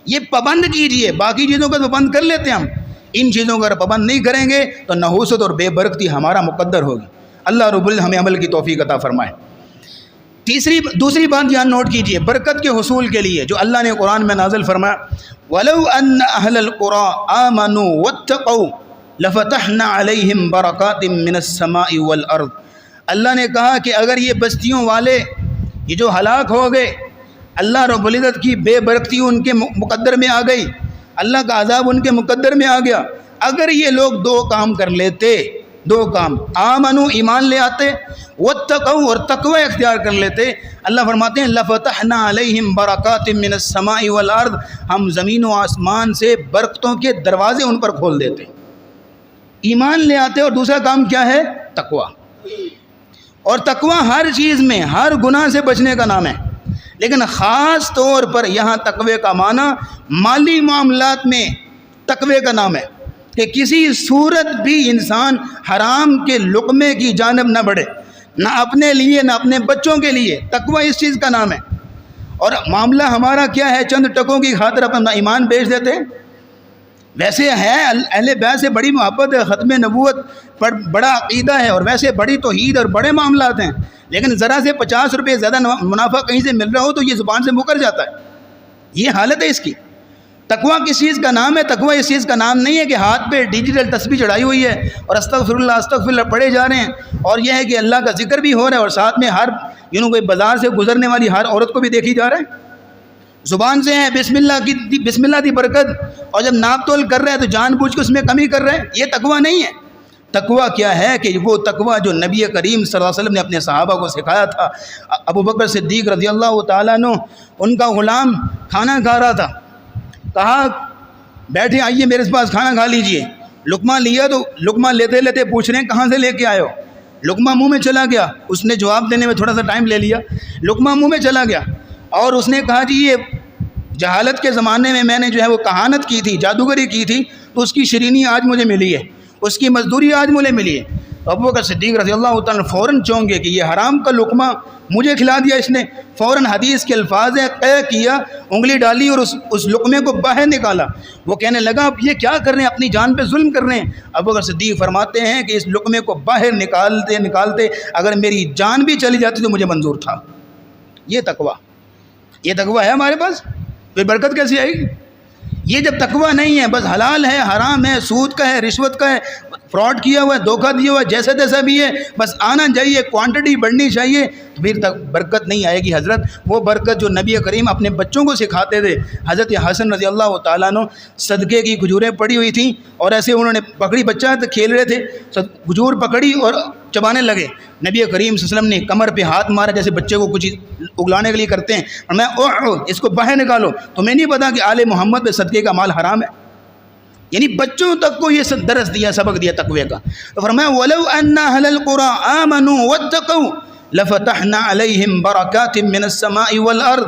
یہ پابند کیجئے۔ باقی چیزوں کا تو پابند کر لیتے ہیں ہم، ان چیزوں کا پابند نہیں کریں گے تو نحوست اور بے برکتی ہمارا مقدر ہوگی۔ اللہ رب العزت ہمیں عمل کی توفیق عطا فرمائے۔ دوسری بات یہاں نوٹ کیجئے، برکت کے حصول کے لیے جو اللہ نے قرآن میں نازل فرمایا وَلَوْ أَنَّ أَهْلَ الْقُرَىٰ آمَنُوا وَاتَّقَوْا لَفَتَحْنَا عَلَيْهِمْ بَرَكَاتٍ مِّنَ السَّمَاءِ وَالْأَرْضِ۔ اللہ نے کہا کہ اگر یہ بستیوں والے یہ جو ہلاک ہو گئے، اللہ رب العزت کی بے برکتی ان کے مقدر میں آ گئی، اللہ کا عذاب ان کے مقدر میں آ گیا، اگر یہ لوگ 2 کام کر لیتے، 2 کام، آمنو ایمان لے آتے، واتقوا اور تقوی اختیار کر لیتے، اللہ فرماتے ہیں لفتحنا علیہم برکات من السماء والارض، ہم زمین و آسمان سے برکتوں کے دروازے ان پر کھول دیتے۔ ایمان لے آتے اور دوسرا کام کیا ہے؟ تقوی. اور تقوی ہر چیز میں، ہر گناہ سے بچنے کا نام ہے، لیکن خاص طور پر یہاں تقوی کا معنی مالی معاملات میں تقوی کا نام ہے کہ کسی صورت بھی انسان حرام کے لقمے کی جانب نہ بڑھے، نہ اپنے لیے نہ اپنے بچوں کے لیے. تقوی اس چیز کا نام ہے. اور معاملہ ہمارا کیا ہے؟ چند ٹکوں کی خاطر اپنا ایمان بیچ دیتے ہیں. ویسے ہے اہل بیت سے بڑی محبت ہے، ختم نبوت پر بڑا عقیدہ ہے، اور ویسے بڑی توحید اور بڑے معاملات ہیں، لیکن ذرا سے 50 روپے زیادہ منافع کہیں سے مل رہا ہو تو یہ زبان سے مکر جاتا ہے. یہ حالت ہے اس کی. تقوی کس چیز کا نام ہے؟ تقوی اس چیز کا نام نہیں ہے کہ ہاتھ پہ ڈیجیٹل تسبیح چڑھائی ہوئی ہے اور استغفر اللہ پڑھے جا رہے ہیں، اور یہ ہے کہ اللہ کا ذکر بھی ہو رہا ہے اور ساتھ میں ہر کوئی بازار سے گزرنے والی ہر عورت کو بھی دیکھی جا رہا ہے. زبان سے ہے بسم اللہ دی برکت، اور جب ناپ تول کر رہے ہیں تو جان بوجھ کے اس میں کمی کر رہے ہیں. یہ تقوی نہیں ہے. تقوی کیا ہے کہ وہ تقوی جو نبی کریم صلی اللہ علیہ وسلم نے اپنے صحابہ کو سکھایا تھا. ابو بکر صدیق رضی اللہ تعالیٰ عنہ، ان کا غلام کھانا کھا رہا تھا، کہا بیٹھے آئیے میرے پاس کھانا کھا لیجئے. لقمہ لیا تو لقمہ لیتے لیتے پوچھ رہے ہیں کہاں سے لے کے آئے ہو؟ لقمہ منہ میں چلا گیا. اس نے جواب دینے میں تھوڑا سا ٹائم لے لیا. لقمہ منہ میں چلا گیا اور اس نے کہا جی یہ جہالت کے زمانے میں نے جو ہے وہ کہانت کی تھی، جادوگری کی تھی، تو اس کی شرینی آج مجھے ملی ہے، اس کی مزدوری آج مجھے ملی ہے. ابو بکر صدیق رضی اللہ تعالیٰ فوراً چونک گئے کہ یہ حرام کا لقمہ مجھے کھلا دیا اس نے. فوراً حدیث کے الفاظ قے کیا، انگلی ڈالی اور اس لقمے کو باہر نکالا. وہ کہنے لگا اب یہ کیا کر رہے ہیں؟ اپنی جان پہ ظلم کر رہے ہیں. ابو بکر صدیق فرماتے ہیں کہ اس لقمے کو باہر نکالتے اگر میری جان بھی چلی جاتی تو مجھے منظور تھا. یہ تقوی ہے ہمارے پاس. پھر برکت کیسی آئے گی؟ یہ جب تقوی نہیں ہے، بس حلال ہے، حرام ہے، سود کا ہے، رشوت کا ہے، فراڈ کیا ہوا ہے، دھوکہ دیا ہوا ہے، جیسا تیسا بھی ہے، بس آنا چاہیے، کوانٹٹی بڑھنی چاہیے، تو پھر تک برکت نہیں آئے گی. حضرت وہ برکت جو نبی کریم اپنے بچوں کو سکھاتے تھے. حضرت حسن رضی اللہ تعالیٰ عنہ صدقے کی کھجوریں پڑی ہوئی تھیں اور ایسے انہوں نے پکڑی، بچہ کھیل رہے تھے، کھجور پکڑی اور چبانے لگے. نبی کریم صلی اللہ علیہ وسلم نے کمر پہ ہاتھ مارا جیسے بچے کو کچھ اگلانے کے لیے کرتے ہیں، اور میں اس کو باہر نکالو. تمہیں نہیں پتا کہ آل محمد پہ صدقے کا مال حرام ہے؟ یعنی بچوں تک کو یہ درس دیا، سبق دیا تقوی کا. تو فرمایا وَلَوْ أَنَّ أَهْلَ الْقُرَىٰ آمَنُوا وَاتَّقَوْا لَفَتَحْنَا عَلَيْهِمْ بَرَكَاتٍ مِّنَ السَّمَاءِ وَالْأَرْضِ.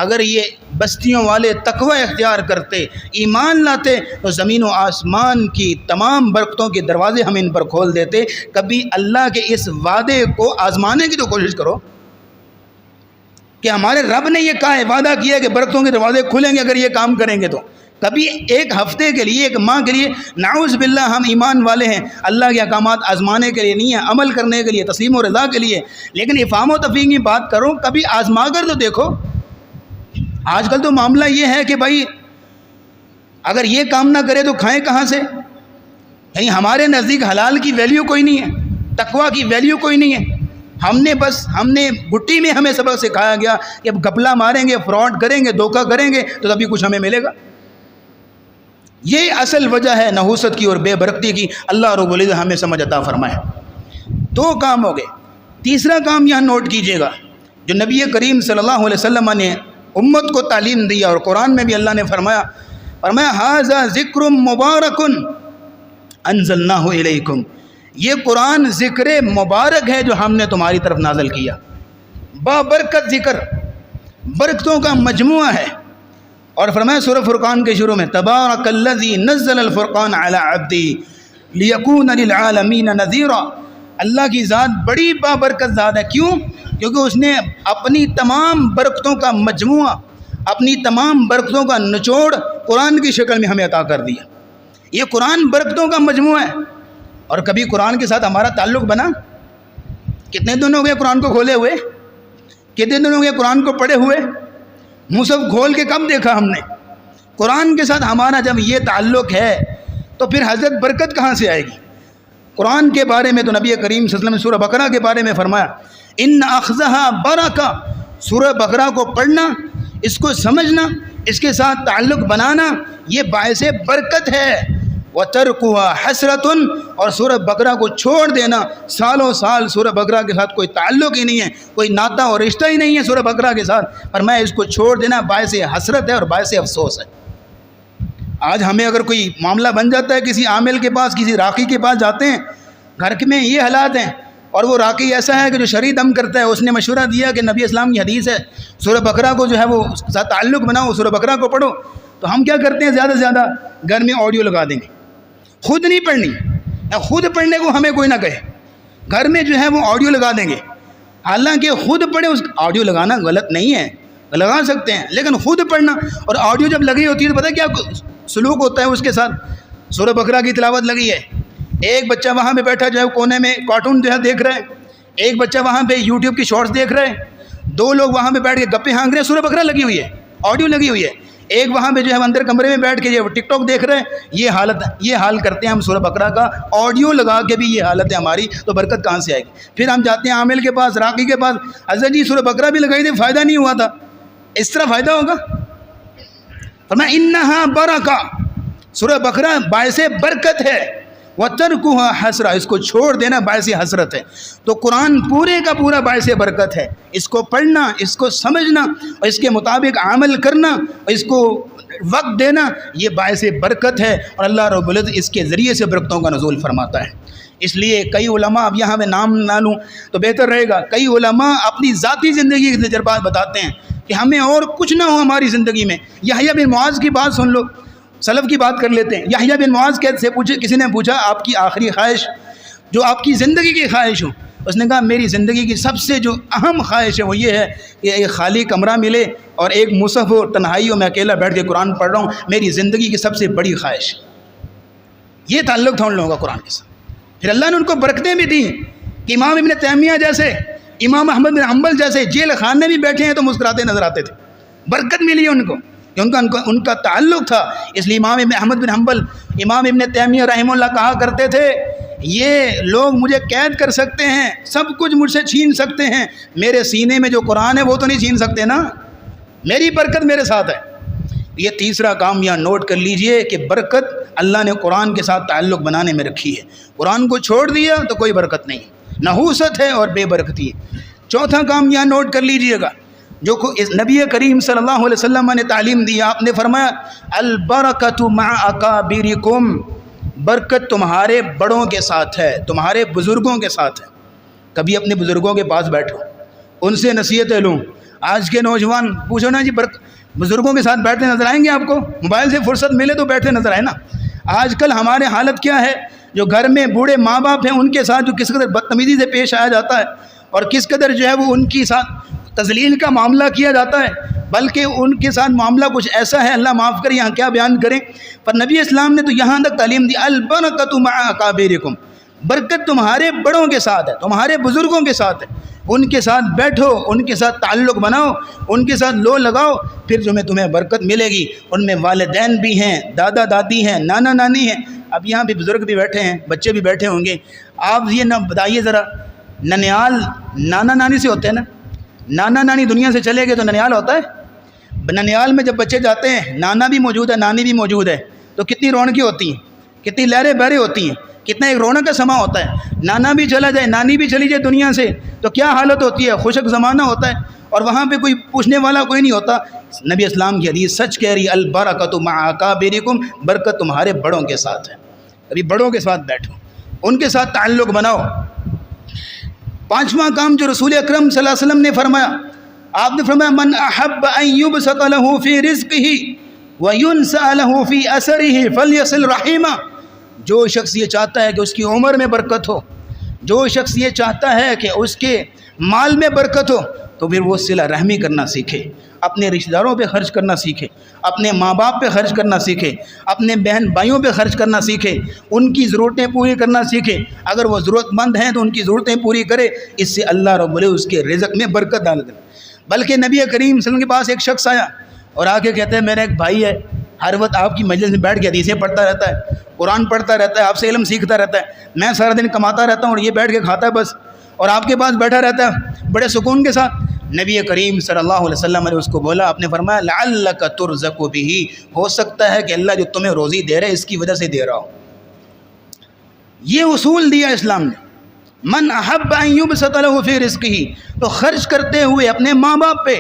اگر یہ بستیوں والے تقوی اختیار کرتے، ایمان لاتے، تو زمین و آسمان کی تمام برکتوں کے دروازے ہم ان پر کھول دیتے. کبھی اللہ کے اس وعدے کو آزمانے کی تو کوشش کرو کہ ہمارے رب نے یہ کہا ہے، وعدہ کیا ہے کہ برکتوں کے دروازے کھلیں گے اگر یہ کام کریں گے. تو کبھی ایک ہفتے کے لیے، ایک ماہ کے لیے نعوذ باللہ ہم ایمان والے ہیں، اللہ کے احکامات آزمانے کے لیے نہیں ہیں، عمل کرنے کے لیے، تسلیم و رضا کے لیے. لیکن افہام و تفہیم کی بات کرو، کبھی آزما کر تو دیکھو. آج کل تو معاملہ یہ ہے کہ بھائی اگر یہ کام نہ کرے تو کھائیں کہاں سے؟ یعنی ہمارے نزدیک حلال کی ویلیو کوئی نہیں ہے، تقوی کی ویلیو کوئی نہیں ہے. ہم نے گٹی میں ہمیں سبق سکھایا گیا کہ اب گھپلا ماریں گے، فراڈ کریں گے، دھوکہ کریں گے تو تبھی کچھ ہمیں ملے گا. یہ اصل وجہ ہے نحوست کی اور بے برکتی کی. اللہ رب العزت ہمیں سمجھ عطا فرمائے. 2 کام ہو گئے. تیسرا کام یہاں نوٹ کیجئے گا جو نبی کریم صلی اللہ علیہ وسلم نے امت کو تعلیم دیا، اور قرآن میں بھی اللہ نے فرمایا ھذا ذکر مبارک انزلناہ الیکم. یہ قرآن ذکر مبارک ہے جو ہم نے تمہاری طرف نازل کیا. بابرکت ذکر، برکتوں کا مجموعہ ہے. اور فرمایا سورہ فرقان کے شروع میں تبارک الذی نزل الفرقان علی عبدہ لیکون للعالمین نذیرا. اللہ کی ذات بڑی بابرکت ذات ہے. کیوں؟ کیونکہ اس نے اپنی تمام برکتوں کا مجموعہ، اپنی تمام برکتوں کا نچوڑ قرآن کی شکل میں ہمیں عطا کر دیا. یہ قرآن برکتوں کا مجموعہ ہے. اور کبھی قرآن کے ساتھ ہمارا تعلق بنا؟ کتنے دن ہو گئے قرآن کو کھولے ہوئے؟ کتنے دن ہو گئے قرآن کو پڑھے ہوئے؟ مصحف کھول کے کب دیکھا ہم نے؟ قرآن کے ساتھ ہمارا جب یہ تعلق ہے تو پھر حضرت برکت کہاں سے آئے گی؟ قرآن کے بارے میں تو نبی کریم صلی اللہ علیہ وسلم نے سورہ بقرہ کے بارے میں فرمایا ان اخذھا برکہ. سورہ بقرہ کو پڑھنا، اس کو سمجھنا، اس کے ساتھ تعلق بنانا، یہ باعث برکت ہے. وَتَرْكُهَا حَسْرَةٌ. اور سورہ بقرہ کو چھوڑ دینا، سالوں سال سورہ بقرہ کے ساتھ کوئی تعلق ہی نہیں ہے، کوئی ناطہ اور رشتہ ہی نہیں ہے سورہ بقرہ کے ساتھ، پر میں اس کو چھوڑ دینا باعث حسرت ہے اور باعث افسوس ہے. آج ہمیں اگر کوئی معاملہ بن جاتا ہے کسی عامل کے پاس، کسی راقی کے پاس جاتے ہیں، گھر میں یہ حالات ہیں، اور وہ راقی ایسا ہے کہ جو شرعی دم کرتا ہے، اس نے مشورہ دیا کہ نبی اسلام کی حدیث ہے سورہ بقرہ کو جو ہے وہ اس کے ساتھ تعلق بناؤ، سورہ بقرہ کو پڑھو، تو ہم کیا کرتے ہیں زیادہ سے زیادہ گھر میں آڈیو لگا دیں گے، خود نہیں پڑھنی، خود پڑھنے کو ہمیں کوئی نہ کہے، گھر میں جو ہے وہ آڈیو لگا دیں گے، حالانکہ خود پڑھے، اس آڈیو لگانا غلط نہیں ہے، لگا سکتے ہیں، لیکن خود پڑھنا، اور آڈیو جب لگی ہوتی ہے تو پتہ کیا سلوک ہوتا ہے اس کے ساتھ، سورہ بقرہ کی تلاوت لگی ہے، ایک بچہ وہاں پہ بیٹھا جو ہے کونے میں کارٹون جو ہے دیکھ رہا ہے، ایک بچہ وہاں پہ یوٹیوب کی شارٹس دیکھ رہے ہیں، دو لوگ وہاں پہ بیٹھ کے گپے ہانک رہے ہیں، سورہ بقرہ لگی ہوئی ہے، آڈیو لگی ہوئی ہے، ایک وہاں پہ جو ہے اندر کمرے میں بیٹھ کے جو ٹک ٹاک دیکھ رہے ہیں، یہ حال کرتے ہیں ہم سورہ بقرہ کا، آڈیو لگا کے بھی یہ حالت ہے ہماری، تو برکت کہاں سے آئے گی؟ پھر ہم جاتے ہیں عامل کے پاس، راقی کے پاس، حضرت جی سورہ بقرہ بھی لگائی تھی، فائدہ نہیں ہوا تھا، اس طرح فائدہ ہوگا؟ فرمایا انہا برکہ، سورہ بقرہ باعث برکت ہے، وَتَرْكُهَا حَسْرَةٌ، اس کو چھوڑ دینا باعث حسرت ہے، تو قرآن پورے کا پورا باعث برکت ہے، اس کو پڑھنا، اس کو سمجھنا، اور اس کے مطابق عمل کرنا، اور اس کو وقت دینا، یہ باعث برکت ہے، اور اللہ رب العزت اس کے ذریعے سے برکتوں کا نزول فرماتا ہے۔ اس لیے کئی علماء، اب یہاں میں نام نہ لوں تو بہتر رہے گا، کئی علماء اپنی ذاتی زندگی کے تجربات بتاتے ہیں کہ ہمیں اور کچھ نہ ہو ہماری زندگی میں۔ یحییٰ بن معاذ کی بات سن لو، سلف کی بات کر لیتے ہیں۔ یحییٰ بن معاذ سے پوچھے، کسی نے پوچھا آپ کی آخری خواہش، جو آپ کی زندگی کی خواہش ہو، اس نے کہا میری زندگی کی سب سے جو اہم خواہش ہے وہ یہ ہے کہ ایک خالی کمرہ ملے اور ایک مصحف ہو، تنہائی ہو، میں اکیلا بیٹھ کے قرآن پڑھ رہا ہوں، میری زندگی کی سب سے بڑی خواہش۔ یہ تعلق تھا ان لوگوں کا قرآن کے ساتھ۔ پھر اللہ نے ان کو برکتیں بھی دیں کہ امام ابن تیمیہ جیسے، امام احمد بن حنبل جیسے جیل خانے بھی بیٹھے ہیں تو مسکراتے نظر آتے تھے، برکت ملی ان کو کہ ان کا تعلق تھا۔ اس لیے امام ابن احمد بن حنبل، امام ابن تیمیہ رحمہ اللہ کہا کرتے تھے یہ لوگ مجھے قید کر سکتے ہیں، سب کچھ مجھ سے چھین سکتے ہیں، میرے سینے میں جو قرآن ہے وہ تو نہیں چھین سکتے نا، میری برکت میرے ساتھ ہے۔ یہ تیسرا کام یہاں نوٹ کر لیجئے کہ برکت اللہ نے قرآن کے ساتھ تعلق بنانے میں رکھی ہے، قرآن کو چھوڑ دیا تو کوئی برکت نہیں، نحوست ہے اور بے برکتی ہے۔ چوتھا کام یہاں نوٹ کر لیجئے گا جو نبی کریم صلی اللہ علیہ وسلم نے تعلیم دی، آپ نے فرمایا البرکۃ مع اکابرکم، برکت تمہارے بڑوں کے ساتھ ہے، تمہارے بزرگوں کے ساتھ ہے۔ کبھی اپنے بزرگوں کے پاس بیٹھو، ان سے نصیحتیں لوں۔ آج کے نوجوان پوچھو نا جی بزرگوں کے ساتھ بیٹھتے نظر آئیں گے آپ کو؟ موبائل سے فرصت ملے تو بیٹھتے نظر آئے نا۔ آج کل ہمارے حالت کیا ہے، جو گھر میں بوڑھے ماں باپ ہیں ان کے ساتھ جو کس قدر بدتمیزی سے پیش آیا جاتا ہے، اور کس قدر جو ہے وہ ان کی ساتھ تذلیل کا معاملہ کیا جاتا ہے، بلکہ ان کے ساتھ معاملہ کچھ ایسا ہے، اللہ معاف کرے یہاں کیا بیان کریں، پر نبی اسلام نے تو یہاں تک تعلیم دی البرکۃ مع اکابرکم، برکت تمہارے بڑوں کے ساتھ ہے، تمہارے بزرگوں کے ساتھ ہے، ان کے ساتھ بیٹھو، ان کے ساتھ تعلق بناؤ، ان کے ساتھ لو لگاؤ، پھر تمہیں برکت ملے گی۔ ان میں والدین بھی ہیں، دادا دادی ہیں، نانا نانی ہیں، اب یہاں بھی بزرگ بھی بیٹھے ہیں، بچے بھی بیٹھے ہوں گے، آپ یہ نہ بتائیے ذرا، ننیال نانا نانی سے ہوتے ہیں نا، نانا نانی دنیا سے چلے گئے تو ننیال ہوتا ہے؟ ننیال میں جب بچے جاتے ہیں، نانا بھی موجود ہے، نانی بھی موجود ہے، تو کتنی رونقیں ہوتی ہیں، کتنی لہریں بہریں ہوتی ہیں، کتنا ایک رونق کا سما ہوتا ہے۔ نانا بھی چلا جائے، نانی بھی چلی جائے دنیا سے تو کیا حالت ہوتی ہے، خشک زمانہ ہوتا ہے، اور وہاں پہ کوئی پوچھنے والا کوئی نہیں ہوتا۔ نبی اسلام کی حدیث سچ کہہ رہی، البرکۃ مع اکابرکم، برکت تمہارے بڑوں کے ساتھ ہے۔ ابھی بڑوں کے ساتھ بیٹھو، ان کے ساتھ تعلق بناؤ۔ پانچواں کام جو رسول اکرم صلی اللہ علیہ وسلم نے فرمایا، آپ نے فرمایا من احب ان یبسط له فی رزقہ وینسأ له فی اثرہ فلیصل رحمہ، جو شخص یہ چاہتا ہے کہ اس کی عمر میں برکت ہو، جو شخص یہ چاہتا ہے کہ اس کے مال میں برکت ہو، تو پھر وہ صلہ رحمی کرنا سیکھے، اپنے رشتہ داروں پہ خرچ کرنا سیکھے، اپنے ماں باپ پہ خرچ کرنا سیکھے، اپنے بہن بھائیوں پہ خرچ کرنا سیکھے، ان کی ضرورتیں پوری کرنا سیکھے، اگر وہ ضرورت مند ہیں تو ان کی ضرورتیں پوری کرے، اس سے اللہ رب العزت اس کے رزق میں برکت ڈال دے۔ بلکہ نبی کریم صلی اللہ علیہ وسلم کے پاس ایک شخص آیا اور آ کے کہتے ہیں میرا ایک بھائی ہے، ہر وقت آپ کی مجلس میں بیٹھ کے حدیثیں پڑھتا رہتا ہے، قرآن پڑھتا رہتا ہے، آپ سے علم سیکھتا رہتا ہے، میں سارا دن کماتا رہتا ہوں اور یہ بیٹھ کے کھاتا ہے بس، اور آپ کے پاس بیٹھا رہتا ہے بڑے سکون کے ساتھ۔ نبی کریم صلی اللہ علیہ وسلم نے اس کو بولا، آپ نے فرمایا لعلک ترزق بہ، ہو سکتا ہے کہ اللہ جو تمہیں روزی دے رہے اس کی وجہ سے دے رہا ہو۔ یہ اصول دیا اسلام نے، من احب ان یبسط له فی رزقہ، تو خرچ کرتے ہوئے اپنے ماں باپ پہ،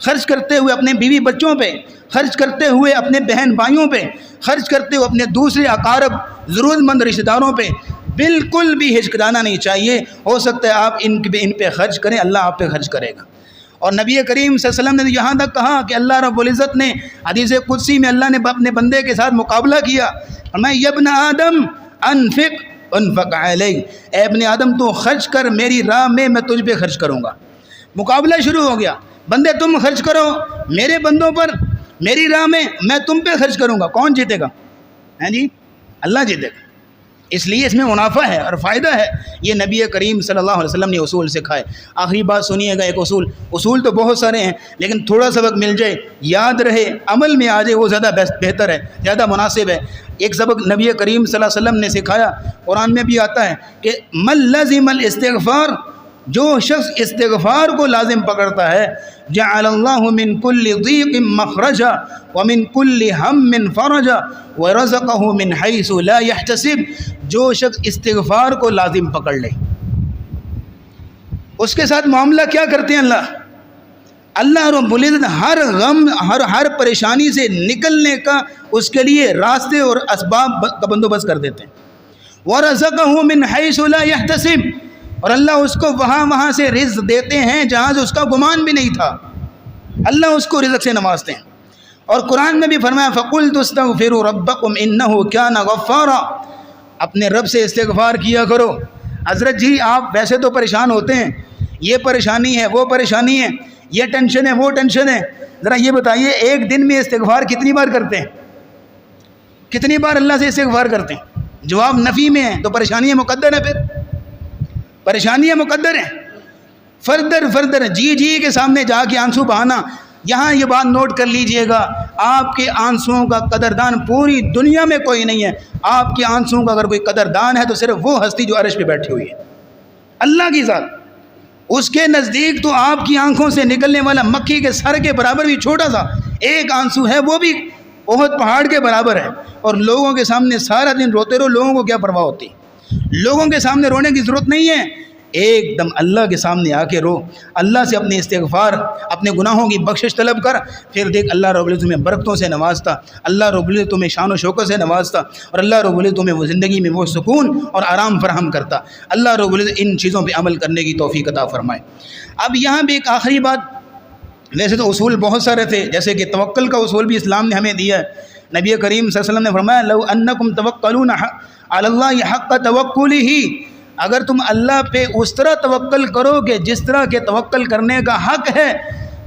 خرچ کرتے ہوئے اپنے بیوی بچوں پہ، خرچ کرتے ہوئے اپنے بہن بھائیوں پہ، خرچ کرتے ہوئے اپنے دوسرے اقارب ضرورت مند رشتہ داروں پہ بالکل بھی ہچکچانا نہیں چاہیے۔ ہو سکتا ہے آپ ان پہ خرچ کریں، اللہ آپ پہ خرچ کرے گا۔ اور نبی کریم صلی اللہ علیہ وسلم نے یہاں تک کہا کہ اللہ رب العزت نے حدیث قدسی میں اللہ نے اپنے بندے کے ساتھ مقابلہ کیا، میں ابن آدم انفق انفق علیک، اے ابن آدم تو خرچ کر میری راہ میں تجھ پہ خرچ کروں گا۔ مقابلہ شروع ہو گیا، بندے تم خرچ کرو میرے بندوں پر، میری راہ میں تم پہ خرچ کروں گا۔ کون جیتے گا؟ ہیں جی، اللہ جیتے گا۔ اس لیے اس میں منافع ہے اور فائدہ ہے۔ یہ نبی کریم صلی اللہ علیہ وسلم نے اصول سکھائے۔ آخری بات سنیے گا، ایک اصول تو بہت سارے ہیں لیکن تھوڑا سبق مل جائے، یاد رہے، عمل میں آ جائے، وہ زیادہ بہتر ہے، زیادہ مناسب ہے۔ ایک سبق نبی کریم صلی اللہ علیہ وسلم نے سکھایا، قرآن میں بھی آتا ہے کہ من لزم الاستغفار، جو شخص استغفار کو لازم پکڑتا ہے، جعل اللہ من کل ضیق مخرجا ومن کل ہم فرجا ورزقہ من حیث لا یحتسب، جو شخص استغفار کو لازم پکڑ لے، اس کے ساتھ معاملہ کیا کرتے ہیں اللہ رب العزت ہر غم ہر پریشانی سے نکلنے کا اس کے لیے راستے اور اسباب کا بندوبست کر دیتے ہیں۔ وَرَزَقَهُ مِنْ حَيْثُ لَا يَحْتَسِبُ، اور اللہ اس کو وہاں سے رزق دیتے ہیں جہاں سے اس کا گمان بھی نہیں تھا، اللہ اس کو رزق سے نوازتے ہیں۔ اور قرآن میں بھی فرمایا فَقُلْتُ اسْتَغْفِرُوا رَبَّكُمْ إِنَّهُ كَانَ غَفَّارًا، اپنے رب سے استغفار کیا کرو۔ حضرت جی آپ ویسے تو پریشان ہوتے ہیں، یہ پریشانی ہے، وہ پریشانی ہے، یہ ٹینشن ہے، وہ ٹینشن ہے، ذرا یہ بتائیے ایک دن میں استغفار کتنی بار کرتے ہیں؟ کتنی بار اللہ سے استغفار کرتے ہیں؟ جواب نفی میں ہے، تو پریشانیاں مقدر ہیں، پھر پریشانیاں مقدر ہیں۔ فردر جی کے سامنے جا کے آنسو بہانا، یہاں یہ بات نوٹ کر لیجئے گا، آپ کے آنسوؤں کا قدردان پوری دنیا میں کوئی نہیں ہے۔ آپ کے آنسوؤں کا اگر کوئی قدردان ہے تو صرف وہ ہستی جو عرش پہ بیٹھی ہوئی ہے، اللہ کی ذات۔ اس کے نزدیک تو آپ کی آنکھوں سے نکلنے والا مکھی کے سر کے برابر بھی چھوٹا سا ایک آنسو ہے، وہ بھی بہت پہاڑ کے برابر ہے۔ اور لوگوں کے سامنے سارا دن روتے رہو، لوگوں کو کیا پرواہ ہوتی؟ لوگوں کے سامنے رونے کی ضرورت نہیں ہے، ایک دم اللہ کے سامنے آ کے رو، اللہ سے اپنے استغفار، اپنے گناہوں کی بخشش طلب کر، پھر دیکھ اللہ رب العزت تمہیں برکتوں سے نوازتا، اللہ رب العزت تمہیں شان و شوکت سے نوازتا، اور اللہ رب العزت تمہیں وہ زندگی میں وہ سکون اور آرام فراہم کرتا۔ اللہ رب العزت ان چیزوں پہ عمل کرنے کی توفیق عطا فرمائے۔ اب یہاں بھی ایک آخری بات، ویسے تو اصول بہت سارے تھے، جیسے کہ توکل کا اصول بھی اسلام نے ہمیں دیا ہے۔ نبی کریم صلی اللہ علیہ وسلم نے فرمایا لو انکم توکلون علی اللہ حق توکلہ، اگر تم اللہ پہ اس طرح توکل کرو کہ جس طرح کے توکل کرنے کا حق ہے،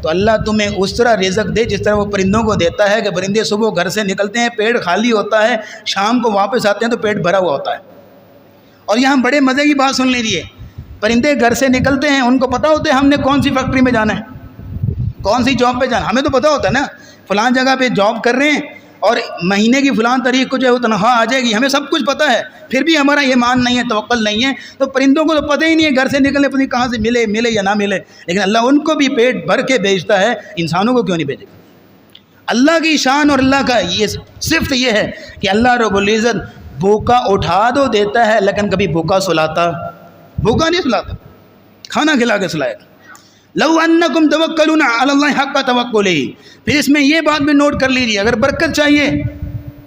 تو اللہ تمہیں اس طرح رزق دے جس طرح وہ پرندوں کو دیتا ہے، کہ پرندے صبح گھر سے نکلتے ہیں پیٹ خالی ہوتا ہے، شام کو واپس آتے ہیں تو پیٹ بھرا ہوا ہوتا ہے۔ اور یہاں بڑے مزے کی بات سن لیجیے، پرندے گھر سے نکلتے ہیں، ان کو پتہ ہوتا ہے ہم نے کون سی فیکٹری میں جانا ہے، کون سی جاب پہ جانا، ہمیں تو پتہ ہوتا ہے نا فلان جگہ پہ جاب کر رہے ہیں اور مہینے کی فلان تاریخ کو جو ہے وہ تنخواہ آ جائے گی، ہمیں سب کچھ پتہ ہے، پھر بھی ہمارا ایمان نہیں ہے، توکل نہیں ہے۔ تو پرندوں کو تو پتہ ہی نہیں ہے گھر سے نکلنے پتہ کہاں سے ملے یا نہ ملے، لیکن اللہ ان کو بھی پیٹ بھر کے بھیجتا ہے، انسانوں کو کیوں نہیں بھیجے گا؟ اللہ کی شان اور اللہ کا یہ صفت یہ ہے کہ اللہ رب العزت بھوکا اٹھا دو دیتا ہے، لیکن کبھی بھوکا سلاتا، بھوکا نہیں سلاتا، کھانا کھلا کے سلائے گا۔ لو انکم توکلون علی اللہ حق توکلہ، پھر اس میں یہ بات بھی نوٹ کر لیجیے، اگر برکت چاہیے